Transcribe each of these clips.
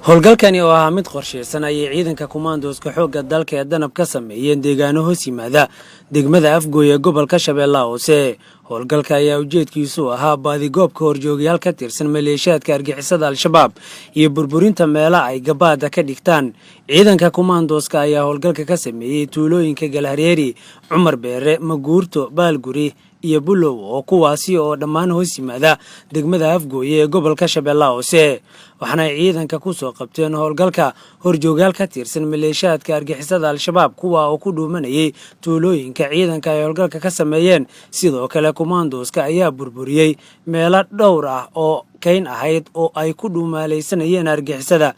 howlgalkani oo ahaa mid qorsheysan ayay ciidanka kumaandooska xoogga dalka ee danab ka sameeyeen deegaano hoos yimaada degmada Afgooy ee gobolka Shabeellaha Hoose. howlgalka ayaa ujeedkiisu ahaa baadigoobka horjoogayaal ka tirsan maleeshiyaadka argixisada Al-Shabaab iyo burburinta meelaha ay gabaada ka dhigtaan. ciidanka kumaandooska ayaa howlgalka ka sameeyay tuulooyinka Galhareeri, Cumar Beere, Maguurto, Baalguri iyo Bulow oo kuwaasi oo dhammaan hoos yimaada degmada Afgooy ee gobolka Shabeellaha Hoose. waxaana ciidanka ku soo qabteen howlgalka horjoogayaal ka tirsan maleeshiyaadka argixisada Al-Shabaab kuwa oo ku dhuumanayay tuulooyinka ciidanka ay howlgalka ka sameeyeen. sidoo kale kumaandooska ayaa burburiyay meelo dhowr ah oo kayn ahayd oo ay ku dhuumaalaysanayeen argixisada.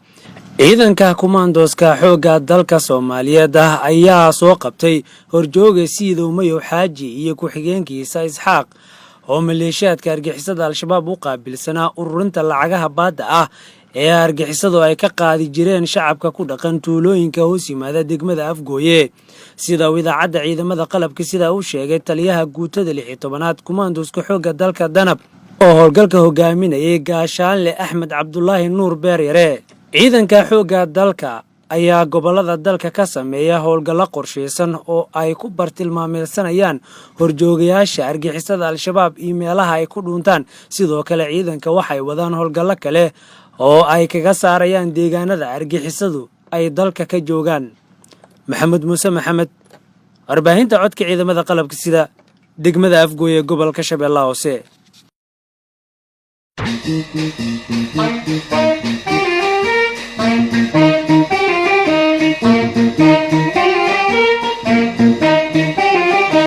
ciidanka kumaandooska xoogga dalka Soomaaliyeed ayaa soo qabtay horjooga Siidow Mayow Xaaji iyo ku-xigeenkiisa Isxaaq oo maleeshiyaadka argixisada Al-Shabaab u qaabilsanaa ururinta lacagaha baadda ah ee argixisadu ay ka qaadi jireen shacabka ku dhaqan tuulooyinka hoos yimaada degmada Afgooye. sida idaacadda ciidamada qalabka sida uu sheegay taliyaha guutada 16aad kumaandooska xoogga dalka danab oo howlgalka hogaaminayay gaashaanle Axmed Cabdullaahi Nuur Beeryare. ciidanka xoogga dalka ayaa gobolada dalka ka sameeya howlgallo qorsheysan oo ay ku bartilmaameedsanayaan horjoogayaasha argixisada Al-Shabaab iyo meelaha ay ku dhuuntaan. sidoo kale ciidanka waxay wadaan howlgallo kale oo ay kaga saarayaan deegaanada argixisadu ay dalka ka joogaan. Maxamed Muuse Maxamed, warbaahinta codka ciidamada qalabka sida degmada Afgooy ee gobolka Shabeellaha Hoose. Thank you.